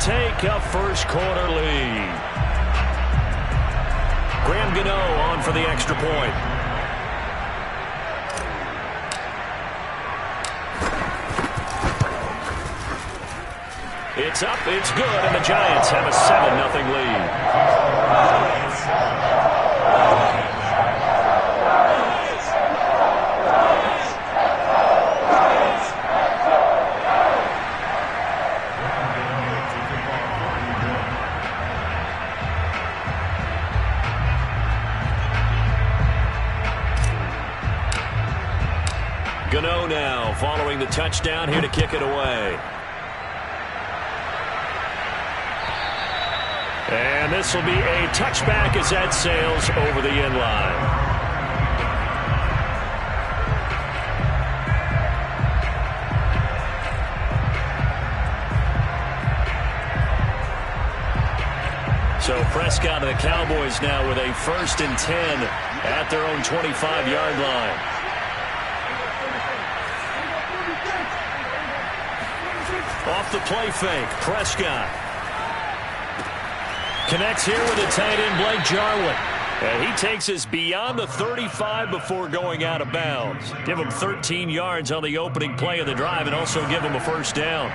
take a first-quarter lead. Graham Gano on for the extra point. It's up, it's good, and the Giants have a 7-0 lead. Gano now following the touchdown here to kick it away. And this will be a touchback as that sails over the end line. So Prescott and the Cowboys now with a 1st and 10 at their own 25-yard line. Off the play fake, Prescott. Connects here with a tight end, Blake Jarwin. And he takes us beyond the 35 before going out of bounds. Give him 13 yards on the opening play of the drive and also give him a first down.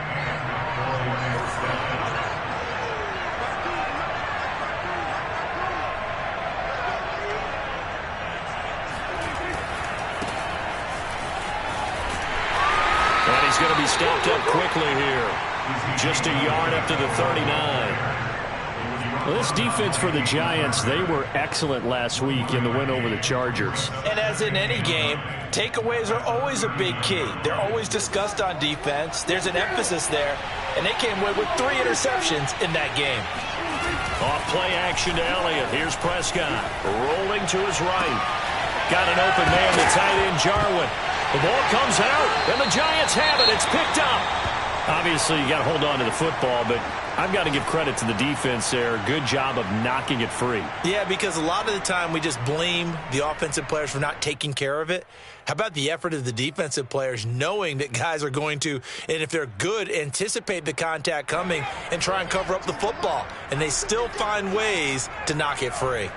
And he's going to be stopped up quickly here. Just a yard up to the 39. Well, this defense for the Giants, they were excellent last week in the win over the Chargers. And as in any game, takeaways are always a big key. They're always discussed on defense. There's an emphasis there, and they came away with 3 interceptions in that game. Off play action to Elliott. Here's Prescott rolling to his right. Got an open man to tight end Jarwin. The ball comes out, and the Giants have it. It's picked up. Obviously, you got to hold on to the football, but I've got to give credit to the defense there. Good job of knocking it free. Yeah, because a lot of the time we just blame the offensive players for not taking care of it. How about the effort of the defensive players knowing that guys are going to, and if they're good, anticipate the contact coming and try and cover up the football. And they still find ways to knock it free.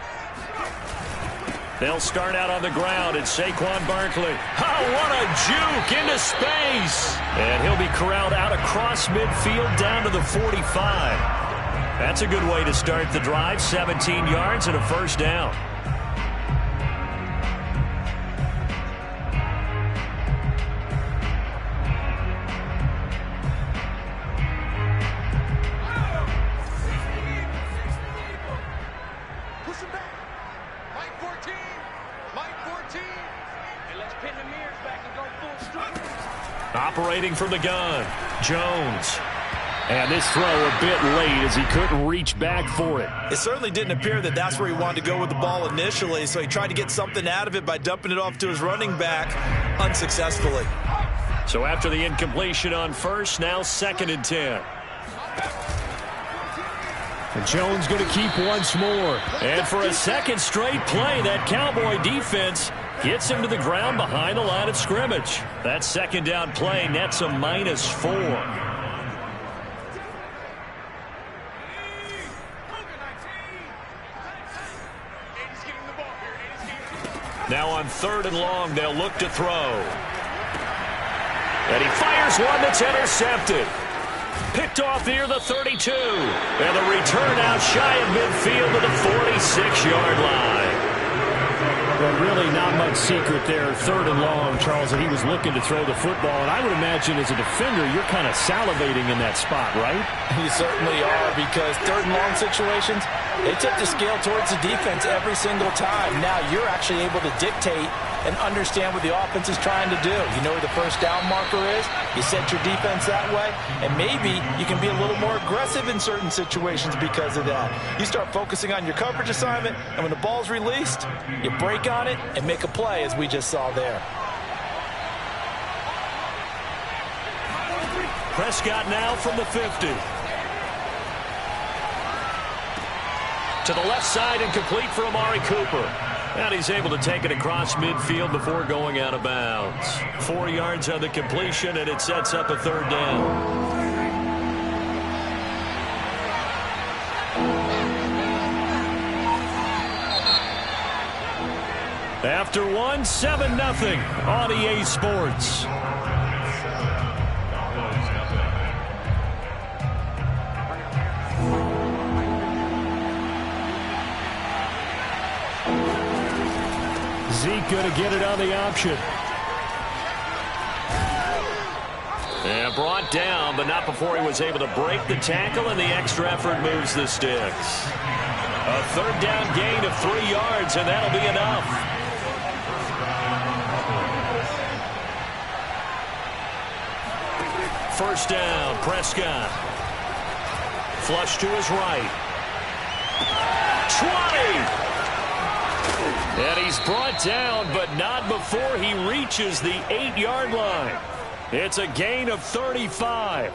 They'll start out on the ground. It's Saquon Barkley. Oh, what a juke into space. And he'll be corralled out across midfield down to the 45. That's a good way to start the drive. 17 yards and a first down. Operating from the gun, Jones. And this throw a bit late as he couldn't reach back for it. It certainly didn't appear that that's where he wanted to go with the ball initially, so he tried to get something out of it by dumping it off to his running back unsuccessfully. So after the incompletion on first, now 2nd and 10. And Jones going to keep once more. And for a second straight play, that Cowboy defense gets him to the ground behind the line of scrimmage. That 2nd down play nets a -4. Now on 3rd and long, they'll look to throw. And he fires one that's intercepted. Picked off near the 32. And the return out shy of midfield to the 46-yard line. Well, really not much secret there. 3rd and long, Charles, that he was looking to throw the football. And I would imagine as a defender, you're kind of salivating in that spot, right? You certainly are, because 3rd and long situations, they tip the scale towards the defense every single time. Now you're actually able to dictate and understand what the offense is trying to do. You know where the first down marker is. You set your defense that way, and maybe you can be a little more aggressive in certain situations because of that. You start focusing on your coverage assignment, and when the ball's released, you break on it and make a play, as we just saw there. Prescott now from the 50. To the left side and complete for Amari Cooper. And he's able to take it across midfield before going out of bounds. 4 yards on the completion, and it sets up a 3rd down. After one, 7-0 on EA Sports. Zeke going to get it on the option. And brought down, but not before he was able to break the tackle, and the extra effort moves the sticks. A third down gain of 3 yards, and that'll be enough. First down, Prescott. Flush to his right. 20! And he's brought down, but not before he reaches the 8-yard line. It's a gain of 35.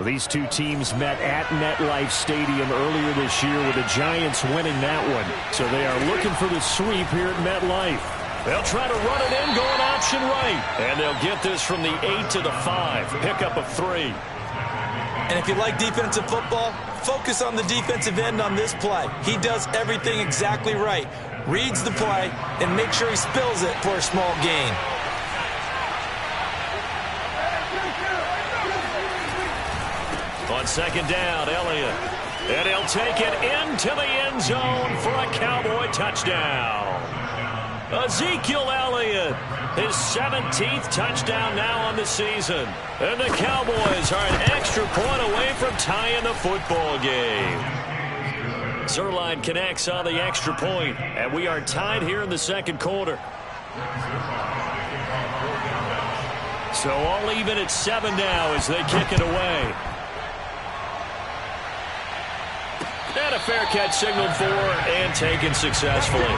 These two teams met at MetLife Stadium earlier this year with the Giants winning that one. So they are looking for the sweep here at MetLife. They'll try to run it in, going option right. And they'll get this from the 8 to the 5. Pickup of 3. And if you like defensive football, focus on the defensive end on this play. He does everything exactly right. Reads the play and make sure he spills it for a small gain. On second down, Elliott. And he'll take it into the end zone for a Cowboy touchdown. Ezekiel Elliott, his 17th touchdown now on the season. And the Cowboys are an extra point away from tying the football game. Zerline connects on the extra point, and we are tied here in the second quarter. So all even at 7 now as they kick it away. And a fair catch signaled for and taken successfully.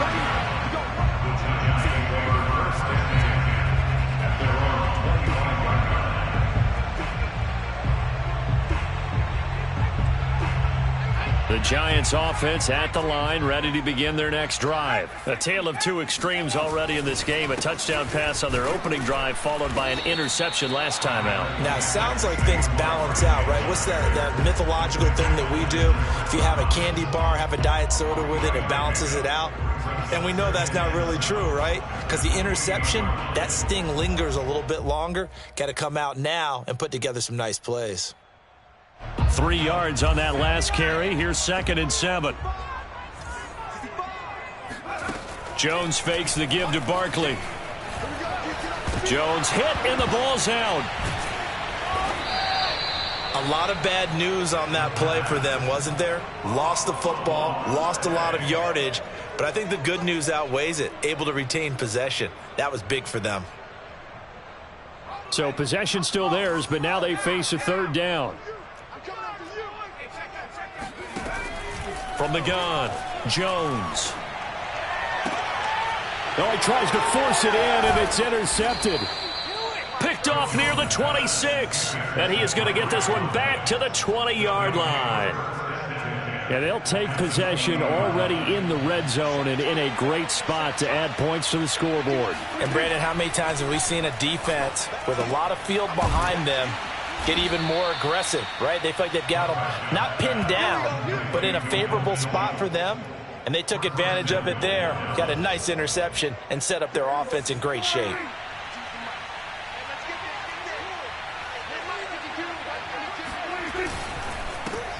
The Giants offense at the line, ready to begin their next drive. A tale of two extremes already in this game. A touchdown pass on their opening drive, followed by an interception last time out. Now, it sounds like things balance out, right? What's that mythological thing that we do? If you have a candy bar, have a diet soda with it, it balances it out. And we know that's not really true, right? Because the interception, that sting lingers a little bit longer. Got to come out now and put together some nice plays. 3 yards on that last carry. Here's 2nd and 7. Jones fakes the give to Barkley. Jones hit and the ball's out. A lot of bad news on that play for them, wasn't there? Lost the football, lost a lot of yardage, but I think the good news outweighs it. Able to retain possession. That was big for them. So possession still theirs, but now they face a third down. From the gun, Jones. Oh, he tries to force it in, and it's intercepted. Picked off near the 26. And he is going to get this one back to the 20-yard line. Yeah, they'll take possession already in the red zone and in a great spot to add points to the scoreboard. And, Brandon, how many times have we seen a defense with a lot of field behind them get even more aggressive, right? They feel like they've got them not pinned down, but in a favorable spot for them, and they took advantage of it there, got a nice interception, and set up their offense in great shape.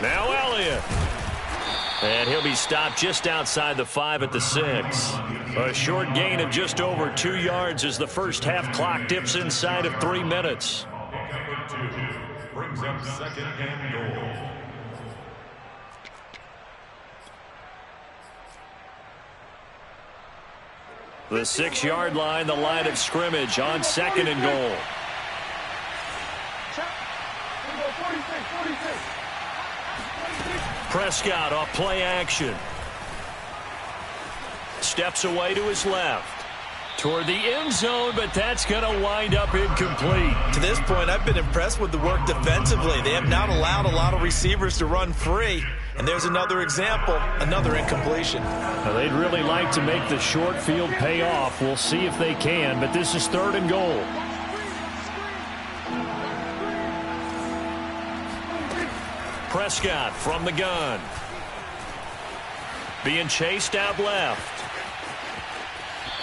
Now Elliott. And he'll be stopped just outside the 5 at the 6. A short gain of just over 2 yards as the first half clock dips inside of 3 minutes. Brings up 2nd and goal. The 6-yard line, the line of scrimmage on 2nd and goal. Prescott off play action. Steps away to his left. Toward the end zone, but that's going to wind up incomplete. To this point, I've been impressed with the work defensively. They have not allowed a lot of receivers to run free. And there's another example, another incompletion. Now, they'd really like to make the short field pay off. We'll see if they can, but this is 3rd and goal. Prescott from the gun. Being chased out left.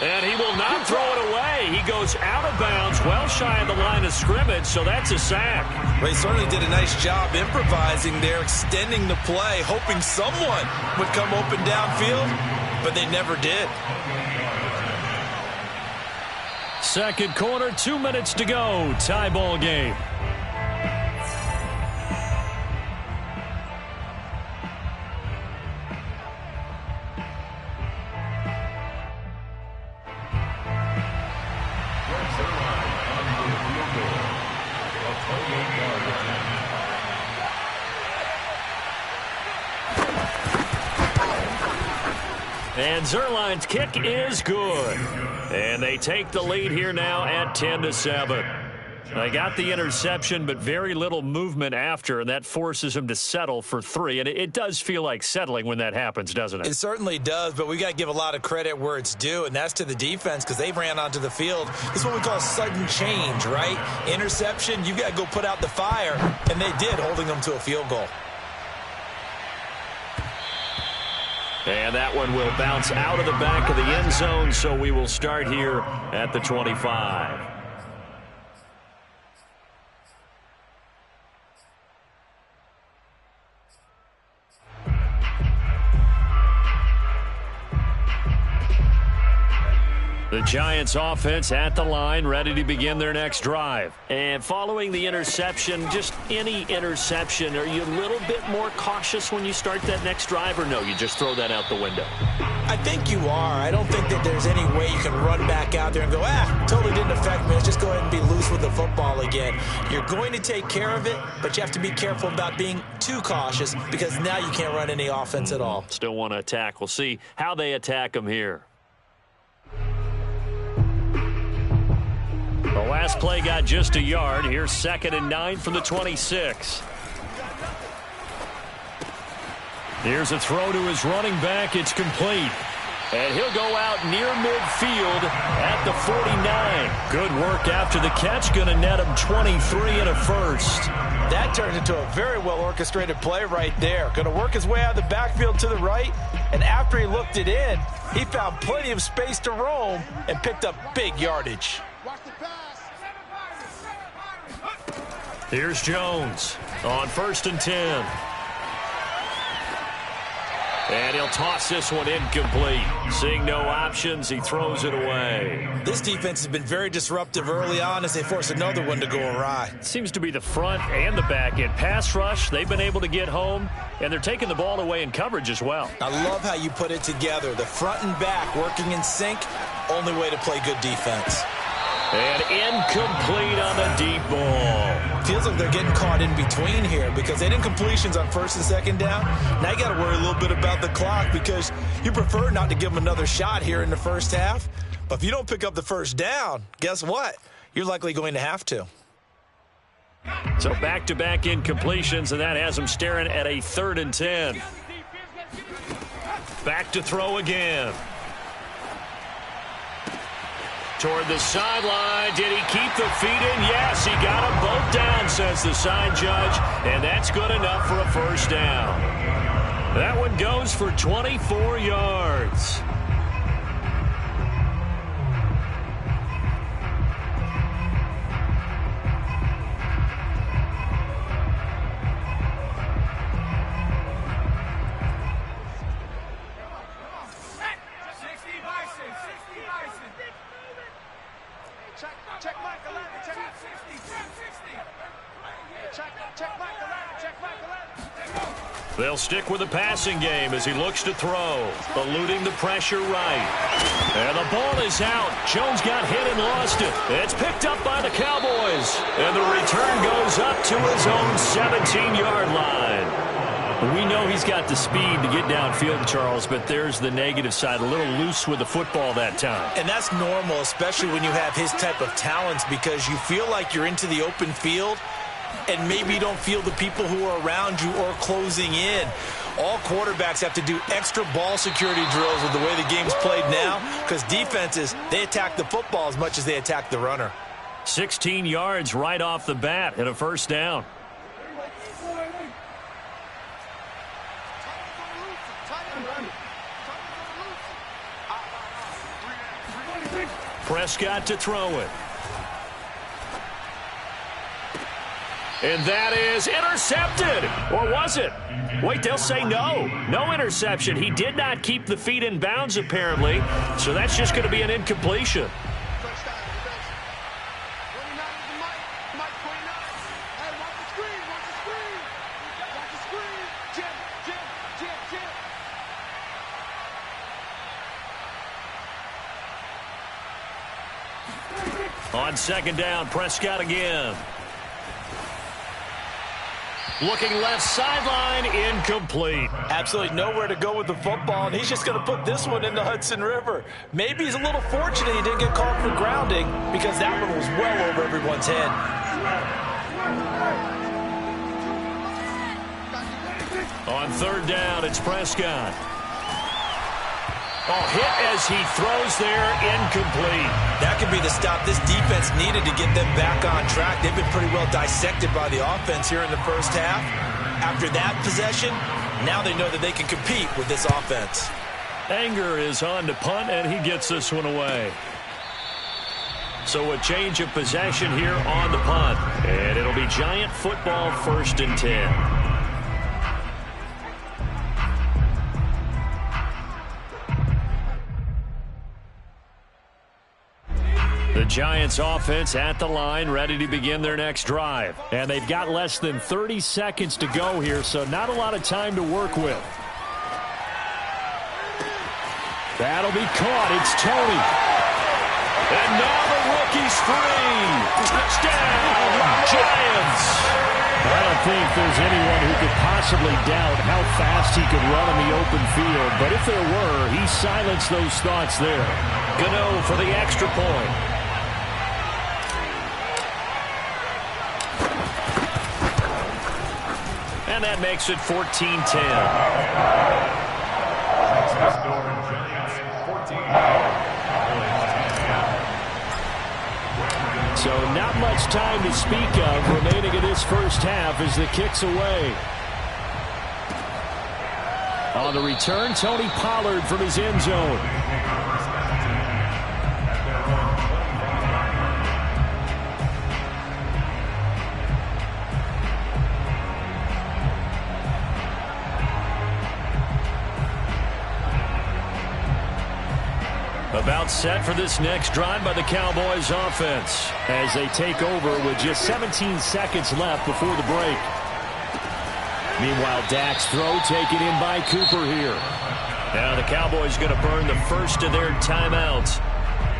And he will not throw it away. He goes out of bounds, well shy of the line of scrimmage, so that's a sack. Well, he certainly did a nice job improvising there, extending the play, hoping someone would come open downfield, but they never did. Second quarter, 2 minutes to go. Tie ball game. And Zerline's kick is good. And they take the lead here now at 10-7. They got the interception, but very little movement after, and that forces him to settle for 3. And it does feel like settling when that happens, doesn't it? It certainly does, but we got to give a lot of credit where it's due, and that's to the defense because they ran onto the field. This is what we call sudden change, right? Interception, you got to go put out the fire, and they did, holding them to a field goal. And that one will bounce out of the back of the end zone, so we will start here at the 25. The Giants offense at the line, ready to begin their next drive. And following the interception, just any interception, are you a little bit more cautious when you start that next drive, or no, you just throw that out the window? I think you are. I don't think that there's any way you can run back out there and go, totally didn't affect me. Let's just go ahead and be loose with the football again. You're going to take care of it, but you have to be careful about being too cautious because now you can't run any offense at all. Still want to attack. We'll see how they attack them here. The last play got just a yard. Here's 2nd and 9 from the 26. Here's a throw to his running back. It's complete. And he'll go out near midfield at the 49. Good work after the catch. Going to net him 23 and a first. That turned into a very well-orchestrated play right there. Going to work his way out of the backfield to the right. And after he looked it in, he found plenty of space to roam and picked up big yardage. Here's Jones on 1st and 10. And he'll toss this one incomplete. Seeing no options, he throws it away. This defense has been very disruptive early on as they force another one to go awry. Seems to be the front and the back end. Pass rush, they've been able to get home, and they're taking the ball away in coverage as well. I love how you put it together. The front and back working in sync, only way to play good defense. And incomplete on the deep ball. Feels like they're getting caught in between here because they didn't completions on 1st and 2nd down. Now you got to worry a little bit about the clock because you prefer not to give them another shot here in the first half. But if you don't pick up the first down, guess what? You're likely going to have to. So back-to-back incompletions, and that has them staring at a 3rd and 10. Back to throw again. Toward the sideline. Did he keep the feet in? Yes, he got them both down, says the side judge. And that's good enough for a first down. That one goes for 24 yards. They'll stick with the passing game as he looks to throw, eluding the pressure right. And the ball is out. Jones got hit and lost it. It's picked up by the Cowboys. And the return goes up to his own 17-yard line. We know he's got the speed to get downfield, Charles, but there's the negative side, a little loose with the football that time. And that's normal, especially when you have his type of talents, because you feel like you're into the open field and maybe you don't feel the people who are around you or closing in. All quarterbacks have to do extra ball security drills with the way the game's played now because defenses, they attack the football as much as they attack the runner. 16 yards right off the bat and a first down. Prescott to throw it. And that is intercepted. Or was it? Wait, they'll say no. No interception. He did not keep the feet in bounds, apparently. So that's just going to be an incompletion. On second down, Prescott again. Looking left sideline, incomplete. Absolutely nowhere to go with the football, and he's just going to put this one in the Hudson River. Maybe he's a little fortunate he didn't get called for grounding because that one was well over everyone's head. On third down, it's Prescott. Oh, hit as he throws there, incomplete. That could be the stop this defense needed to get them back on track. They've been pretty well dissected by the offense here in the first half. After that possession, now they know that they can compete with this offense. Anger is on to punt, and he gets this one away. So a change of possession here on the punt. And it'll be Giant football, 1st and 10. The Giants offense at the line, ready to begin their next drive. And they've got less than 30 seconds to go here, so not a lot of time to work with. That'll be caught. It's Tony. And now the rookie's free. Touchdown, Giants. I don't think there's anyone who could possibly doubt how fast he could run in the open field. But if there were, he silenced those thoughts there. Gano for the extra point. And that makes it 14-10. So not much time to speak of remaining in this first half as the kick's away. On the return, Tony Pollard from his end zone. About set for this next drive by the Cowboys offense as they take over with just 17 seconds left before the break. Meanwhile, Dak's throw taken in by Cooper here. Now the Cowboys going to burn the first of their timeouts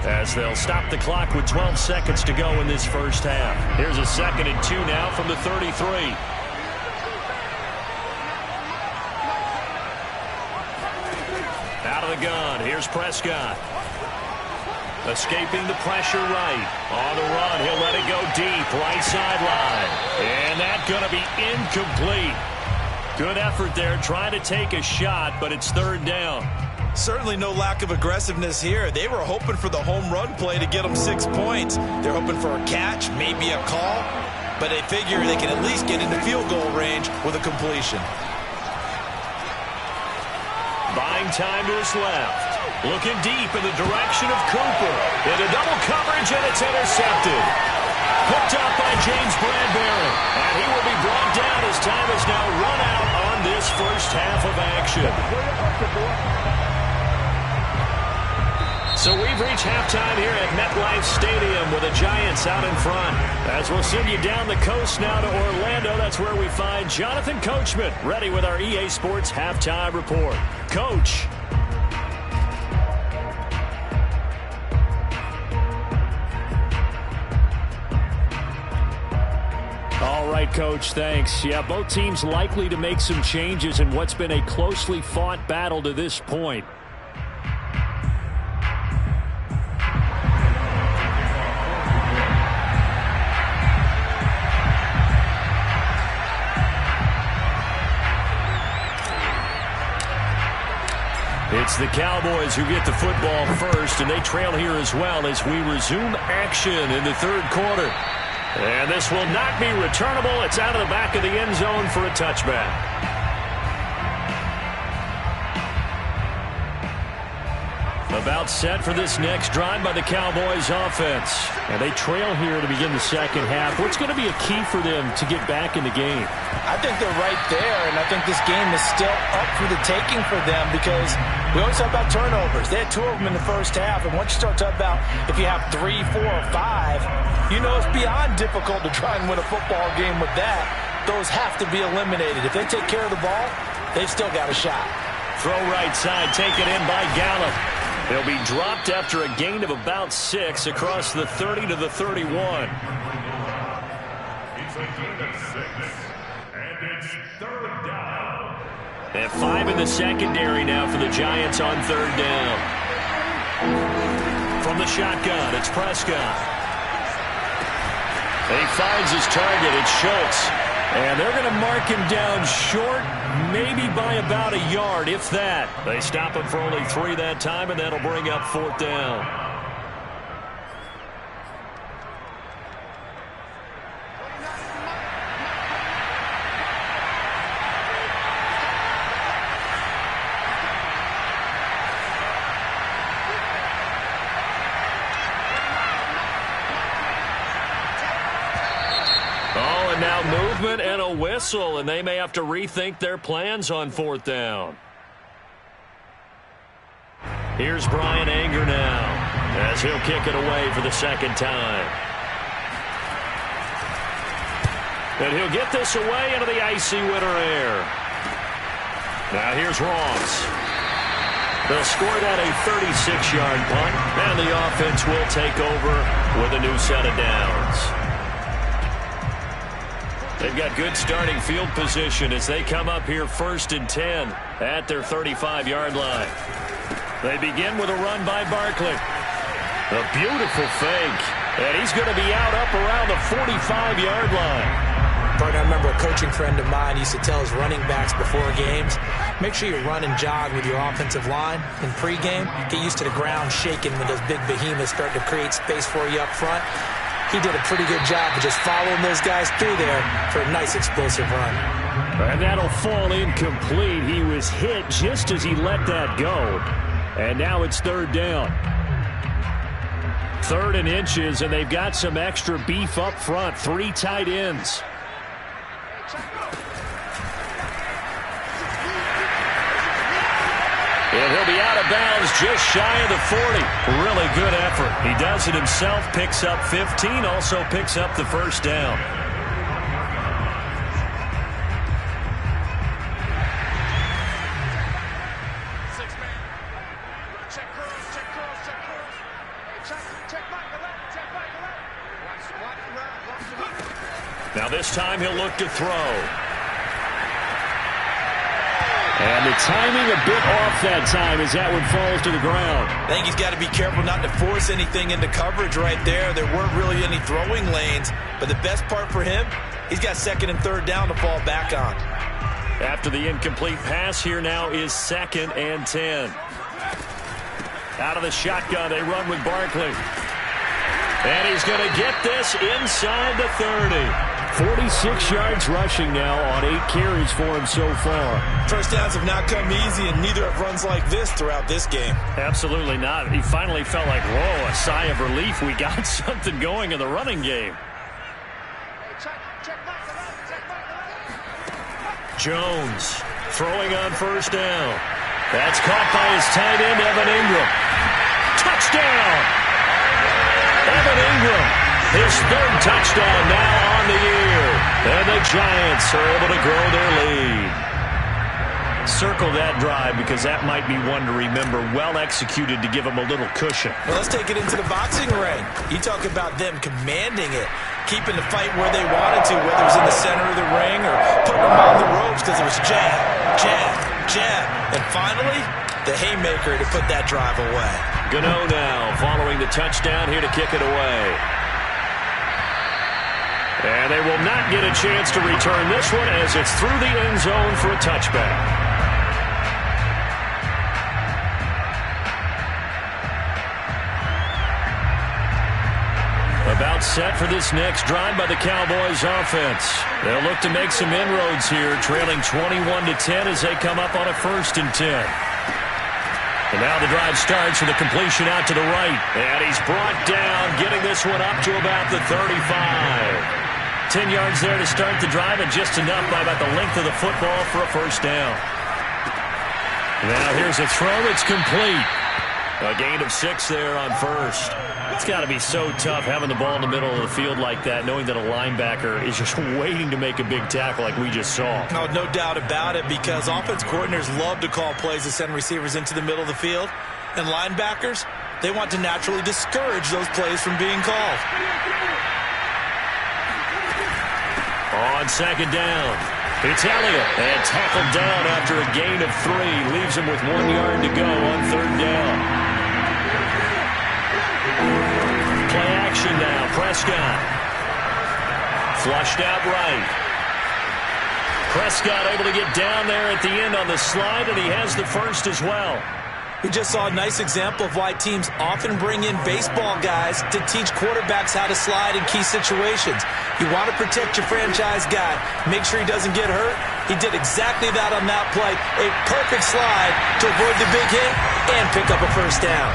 as they'll stop the clock with 12 seconds to go in this first half. Here's a 2nd and 2 now from the 33. Out of the gun, here's Prescott. Escaping the pressure right. On the run, he'll let it go deep, right sideline. And that's going to be incomplete. Good effort there, trying to take a shot, but it's 3rd down. Certainly no lack of aggressiveness here. They were hoping for the home run play to get them 6 points. They're hoping for a catch, maybe a call, but they figure they can at least get into field goal range with a completion. Buying time to his left. Looking deep in the direction of Cooper. Into double coverage, and it's intercepted. Hooked up by James Bradbury. And he will be brought down as time has now run out on this first half of action. So we've reached halftime here at MetLife Stadium with the Giants out in front. As we'll send you down the coast now to Orlando, that's where we find Jonathan Coachman ready with our EA Sports Halftime Report. Coach. All right, Coach, thanks. Yeah, both teams likely to make some changes in what's been a closely fought battle to this point. It's the Cowboys who get the football first, and they trail here as well as we resume action in the 3rd quarter. And this will not be returnable. It's out of the back of the end zone for a touchback. About set for this next drive by the Cowboys offense. And they trail here to begin the second half. What's going to be a key for them to get back in the game? I think they're right there, and I think this game is still up for the taking for them because we always talk about turnovers. They had 2 of them in the first half, and once you start talking about if you have 3, 4, or 5, you know it's beyond difficult to try and win a football game with that. Those have to be eliminated. If they take care of the ball, they've still got a shot. Throw right side, taken in by Gallup. He'll be dropped after a gain of about 6 across the 30 to the 31. It's a gain of 6, and it's 3rd down. And 5 in the secondary now for the Giants on 3rd down. From the shotgun, it's Prescott. And he finds his target. It's Schultz. And they're going to mark him down short, maybe by about a yard, if that. They stop him for only 3 that time, and that'll bring up 4th down. Now movement and a whistle, and they may have to rethink their plans on 4th down. Here's Brian Anger now as he'll kick it away for the 2nd time. And he'll get this away into the icy winter air. Now here's Ross. They'll score that a 36-yard punt, and the offense will take over with a new set of downs. They've got good starting field position as they come up here 1st and 10 at their 35-yard line. They begin with a run by Barkley. A beautiful fake. And he's going to be out up around the 45-yard line. Partner, I remember a coaching friend of mine used to tell his running backs before games, make sure you run and jog with your offensive line in pregame. Get used to the ground shaking when those big behemoths start to create space for you up front. He did a pretty good job of just following those guys through there for a nice explosive run. And that'll fall incomplete. He was hit just as he let that go. And now it's 3rd down. 3rd and inches, and they've got some extra beef up front. 3 tight ends. And he'll be out of bounds just shy of the 40. Really good effort. He does it himself, picks up 15, also picks up the 1st down. Now this time he'll look to throw. And the timing a bit off that time as that one falls to the ground. I think he's got to be careful not to force anything into coverage right there. There weren't really any throwing lanes. But the best part for him, he's got 2nd and 3rd down to fall back on. After the incomplete pass, here now is 2nd and 10. Out of the shotgun, they run with Barkley. And he's going to get this inside the 30. 46 yards rushing now on 8 carries for him so far. First downs have not come easy, and neither have runs like this throughout this game. Absolutely not. He finally felt like, whoa, a sigh of relief. We got something going in the running game. Jones throwing on 1st down. That's caught by his tight end, Evan Ingram. Touchdown! Evan Ingram, his 3rd touchdown now on the year. And the Giants are able to grow their lead. Circle that drive because that might be one to remember. Well executed to give them a little cushion. Well, let's take it into the boxing ring. You talk about them commanding it, keeping the fight where they wanted to, whether it was in the center of the ring or putting them on the ropes because it was jab, jab, jab. And finally, the haymaker to put that drive away. Gano now following the touchdown here to kick it away. And they will not get a chance to return this one as it's through the end zone for a touchback. About set for this next drive by the Cowboys offense. They'll look to make some inroads here, trailing 21-10 as they come up on a 1st and 10. And now the drive starts with a completion out to the right. And he's brought down, getting this one up to about the 35. 10 yards there to start the drive, and just enough by about the length of the football for a first down. Now here's a throw that's complete. A gain of 6 there on first. It's got to be so tough having the ball in the middle of the field like that, knowing that a linebacker is just waiting to make a big tackle like we just saw. Oh, no doubt about it, because offense coordinators love to call plays to send receivers into the middle of the field. And linebackers, they want to naturally discourage those plays from being called. On second down, it's Elliott. And tackled down after a gain of 3. Leaves him with 1 yard to go on third down. Play action now. Prescott. Flushed out right. Prescott able to get down there at the end on the slide, and he has the first as well. We just saw a nice example of why teams often bring in baseball guys to teach quarterbacks how to slide in key situations. You want to protect your franchise guy. Make sure he doesn't get hurt. He did exactly that on that play. A perfect slide to avoid the big hit and pick up a first down.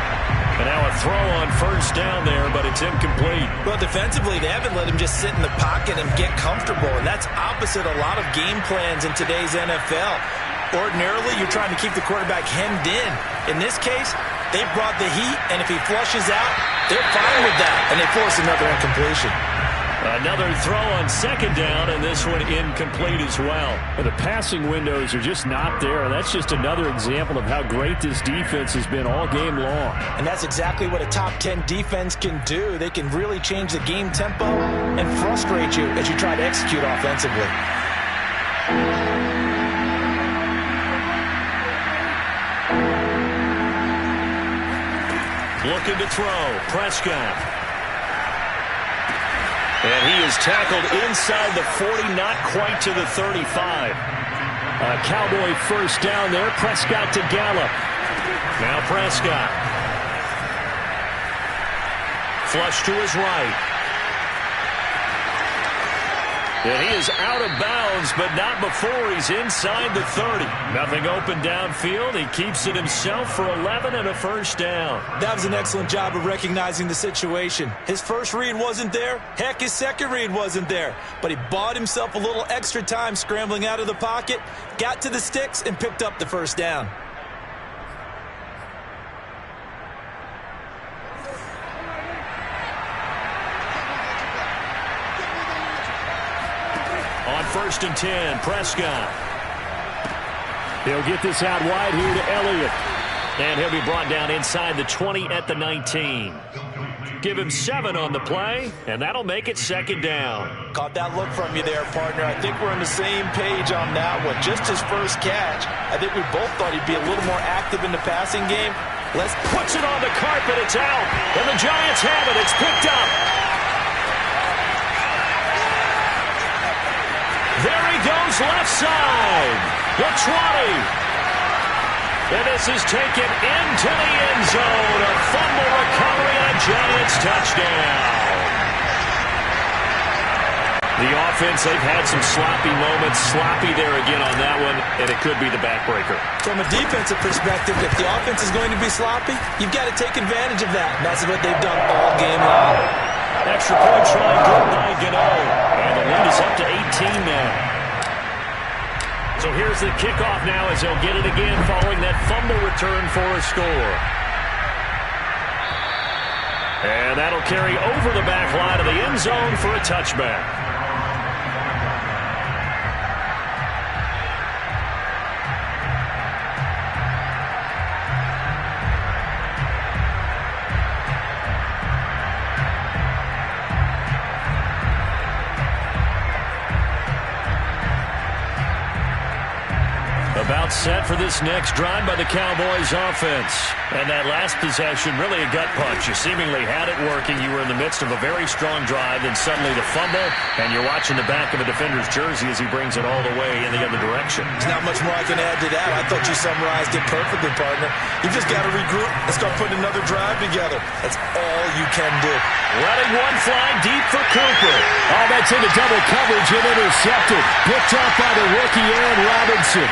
And now a throw on first down there, but it's incomplete. Well, defensively, they haven't let him just sit in the pocket and get comfortable, and that's opposite a lot of game plans in today's NFL. Ordinarily, you're trying to keep the quarterback hemmed in. In this case, they brought the heat, and if he flushes out, they're fine with that, and they force another incompletion. Another throw on second down, and this one incomplete as well. But the passing windows are just not there, and that's just another example of how great this defense has been all game long. And that's exactly what a top 10 defense can do. They can really change the game tempo and frustrate you as you try to execute offensively. Looking to throw. Prescott. And he is tackled inside the 40, not quite to the 35. A Cowboy first down there. Prescott to Gallup. Now Prescott. Flush to his right. And he is out of bounds, but not before he's inside the 30. Nothing open downfield. He keeps it himself for 11 and a first down. That was an excellent job of recognizing the situation. His first read wasn't there. Heck, his second read wasn't there. But he bought himself a little extra time scrambling out of the pocket, got to the sticks, and picked up the first down. On 1st and 10, Prescott. He'll get this out wide here to Elliott. And he'll be brought down inside the 20 at the 19. Give him 7 on the play, and that'll make it second down. Caught that look from you there, partner. I think we're on the same page on that one. Just his first catch. I think we both thought he'd be a little more active in the passing game. Puts it on the carpet. It's out. And the Giants have it. It's picked up. There he goes, left side. The 20. And this is taken into the end zone. A fumble recovery and a Giants touchdown. The offense, they've had some sloppy moments. Sloppy there again on that one, and it could be the backbreaker. From a defensive perspective, if the offense is going to be sloppy, you've got to take advantage of that. And that's what they've done all game long. Extra point try good by Gano. And the lead is up to 18 now. So here's the kickoff now as they'll get it again following that fumble return for a score. And that'll carry over the back line of the end zone for a touchback. About set for this next drive by the Cowboys offense. And that last possession, really a gut punch. You seemingly had it working. You were in the midst of a very strong drive, then suddenly the fumble, and you're watching the back of a defender's jersey as he brings it all the way in the other direction. There's not much more I can add to that. I thought you summarized it perfectly, partner. You just got to regroup and start putting another drive together. That's all you can do. Letting one fly deep for Cooper. Oh, that's into double coverage and intercepted. Picked off by the rookie Aaron Robinson.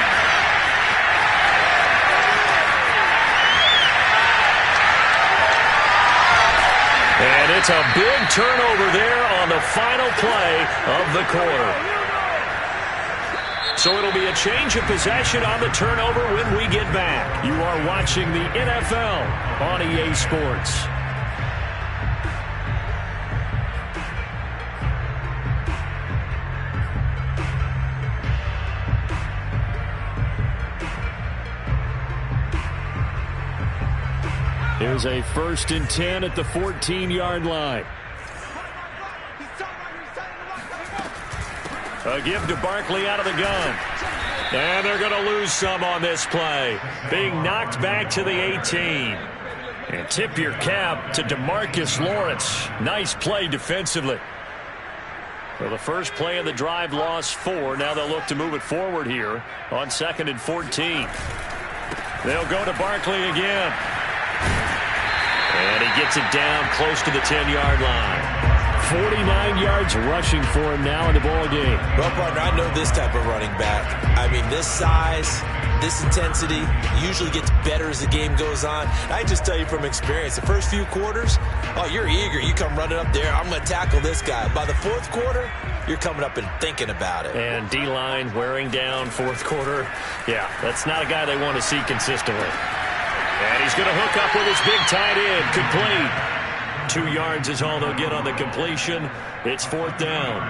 it's a big turnover there on the final play of the quarter. So it'll be a change of possession on the turnover when we get back. You are watching the NFL on EA Sports. Here's a 1st and 10 at the 14-yard line. A give to Barkley out of the gun. And they're going to lose some on this play. Being knocked back to the 18. And tip your cap to DeMarcus Lawrence. Nice play defensively. Well, the first play of the drive lost 4. Now they'll look to move it forward here on 2nd and 14. They'll go to Barkley again. And he gets it down close to the 10-yard line. 49 yards rushing for him now in the ball game. Well, partner, I know this type of running back. I mean, this size, this intensity usually gets better as the game goes on. I just tell you from experience, the first few quarters, oh, you're eager. You come running up there, I'm going to tackle this guy. By the 4th quarter, you're coming up and thinking about it. And D-line wearing down 4th quarter. Yeah, that's not a guy they want to see consistently. And he's going to hook up with his big tight end. Complete. 2 yards is all they'll get on the completion. It's 4th down.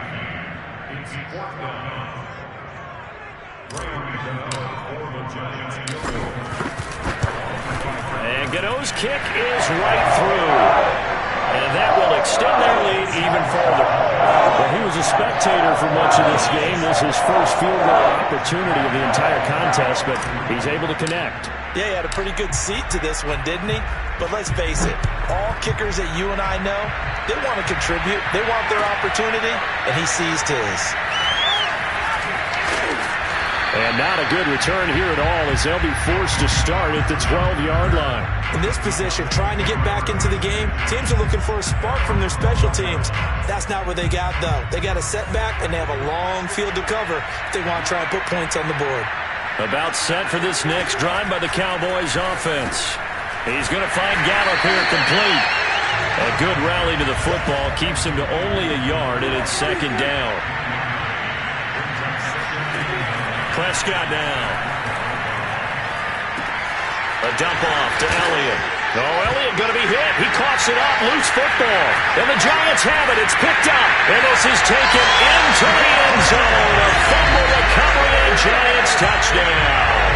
And Gano's kick is right through. And that will extend their lead even further. Well, he was a spectator for much of this game. This is his first field goal opportunity of the entire contest, but he's able to connect. Yeah, he had a pretty good seat to this one, didn't he? But let's face it, all kickers that you and I know, they want to contribute. They want their opportunity, and he seized his. And not a good return here at all as they'll be forced to start at the 12-yard line. In this position, trying to get back into the game, teams are looking for a spark from their special teams. That's not what they got, though. They got a setback, and they have a long field to cover if they want to try and put points on the board. About set for this next drive by the Cowboys offense. He's going to find Gallup here complete. A good rally to the football keeps him to only a yard, and it's 2nd down. Prescott now. A dump off to Elliott. Oh, Elliott going to be hit. He coughs it up. Loose football. And the Giants have it. It's picked up. And this is taken into the end zone. A fumble recovery and Giants touchdown.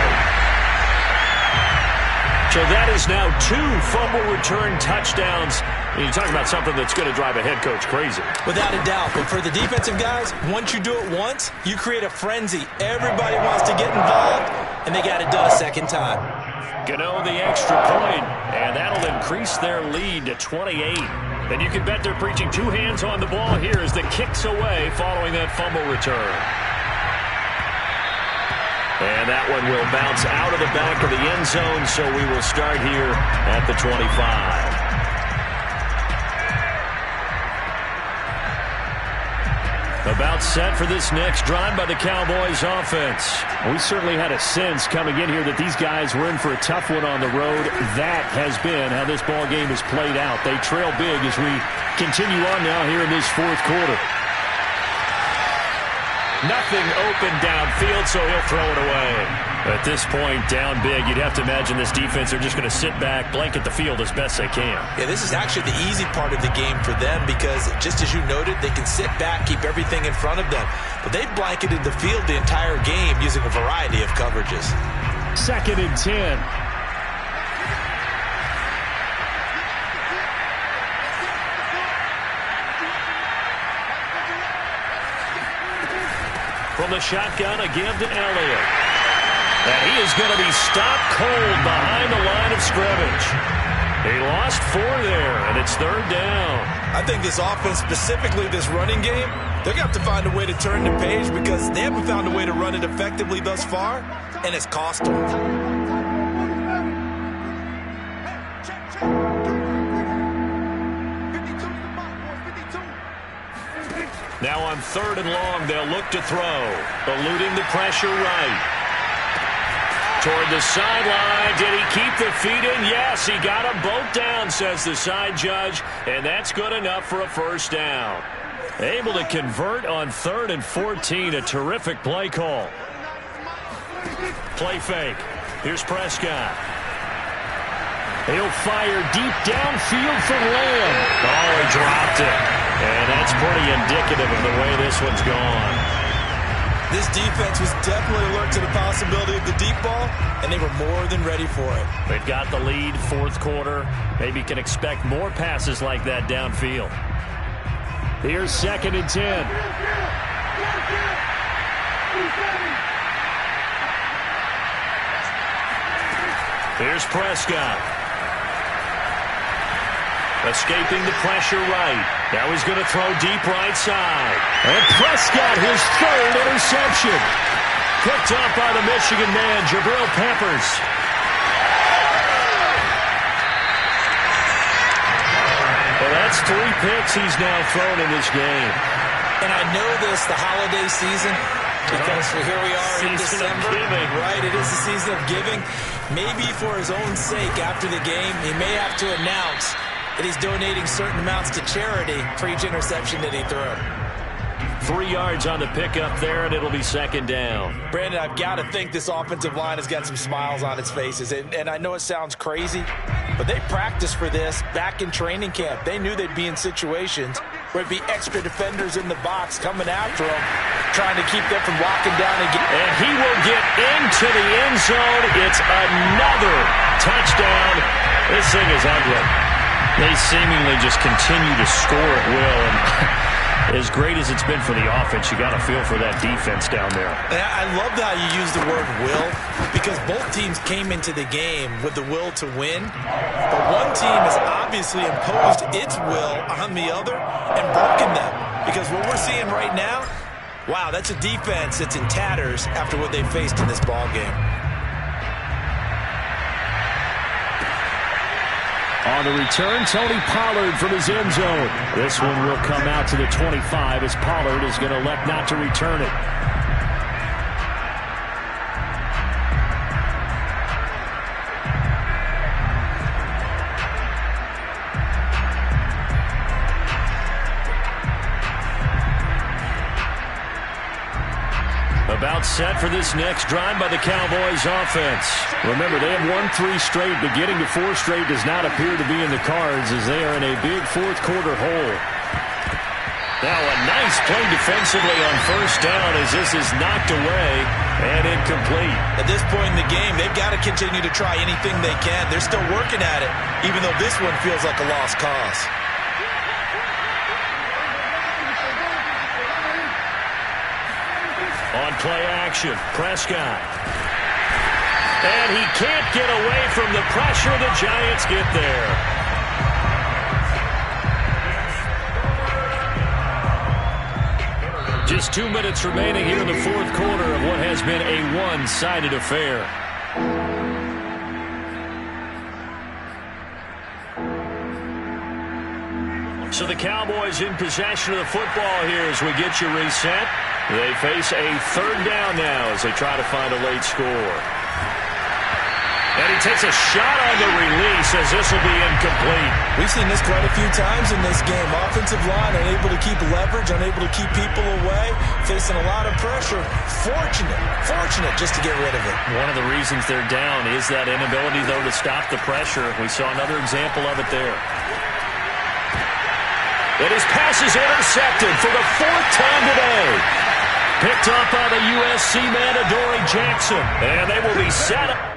So that is now 2 fumble return touchdowns. And you talk about something that's going to drive a head coach crazy. Without a doubt. But for the defensive guys, once you do it once, you create a frenzy. Everybody wants to get involved, and they got it done a second time. Gano the extra point, and that'll increase their lead to 28. And you can bet they're preaching 2 hands on the ball here as the kick's away following that fumble return. And that one will bounce out of the back of the end zone, so we will start here at the 25. About set for this next drive by the Cowboys offense. We certainly had a sense coming in here that these guys were in for a tough one on the road. That has been how this ball game has played out. They trail big as we continue on now here in this 4th quarter. Nothing open downfield, so he'll throw it away. At this point, down big, you'd have to imagine this defense are just going to sit back, blanket the field as best they can. Yeah, this is actually the easy part of the game for them because, just as you noted, they can sit back, keep everything in front of them. But they've blanketed the field the entire game using a variety of coverages. 2nd and 10. From the shotgun, a give to Elliott. And he is going to be stopped cold behind the line of scrimmage. He lost 4 there, and it's 3rd down. I think this offense, specifically this running game, they're going to have to find a way to turn the page because they haven't found a way to run it effectively thus far, and it's cost them. Now on 3rd and long, they'll look to throw. Eluding the pressure right. Toward the sideline. Did he keep the feet in? Yes, he got them both down, says the side judge, and that's good enough for a first down. Able to convert on 3rd and 14. A terrific play call. Play fake. Here's Prescott. He'll fire deep downfield for Lamb. Oh, he dropped it. And that's pretty indicative of the way this one's gone. This defense was definitely alert to the possibility of the deep ball, and they were more than ready for it. They've got the lead, 4th quarter. Maybe can expect more passes like that downfield. Here's 2nd and 10. Here's Prescott. Escaping the pressure right. Now he's going to throw deep right side. And Prescott, his 3rd interception. Picked up by the Michigan man, Jabril Peppers. Well, that's 3 picks he's now thrown in this game. And I know this, the holiday season, because here we are in December. Right, it is the season of giving. Maybe for his own sake, after the game, he may have to announce that he's donating certain amounts to charity for each interception that he threw. 3 yards on the pickup there, and it'll be 2nd down. Brandon, I've got to think this offensive line has got some smiles on its faces. And I know it sounds crazy, but they practiced for this back in training camp. They knew they'd be in situations where it'd be extra defenders in the box coming after them, trying to keep them from locking down again. And he will get into the end zone. It's another touchdown. This thing is ugly. They seemingly just continue to score at will. And as great as it's been for the offense, you got to feel for that defense down there. And I love how you use the word will, because both teams came into the game with the will to win. But one team has obviously imposed its will on the other and broken them. Because what we're seeing right now, wow, that's a defense that's in tatters after what they faced in this ball game. On the return, Tony Pollard from his end zone. This one will come out to the 25 as Pollard is going to elect not to return it. About set for this next drive by the Cowboys offense. Remember, they have won 3 straight, but getting to 4 straight does not appear to be in the cards as they are in a big 4th quarter hole. Now a nice play defensively on 1st down as this is knocked away and incomplete. At this point in the game, they've got to continue to try anything they can. They're still working at it, even though this one feels like a lost cause. On play action, Prescott. And he can't get away from the pressure. The Giants get there. Just 2 minutes remaining here in the 4th quarter of what has been a one-sided affair. So the Cowboys in possession of the football here as we get you reset. They face a 3rd down now as they try to find a late score. And he takes a shot on the release as this will be incomplete. We've seen this quite a few times in this game. Offensive line unable to keep leverage, unable to keep people away, facing a lot of pressure. Fortunate just to get rid of it. One of the reasons they're down is that inability, though, to stop the pressure. We saw another example of it there. And his pass is intercepted for the 4th time today. Picked up by the USC man, Adoree Jackson. And they will be set up.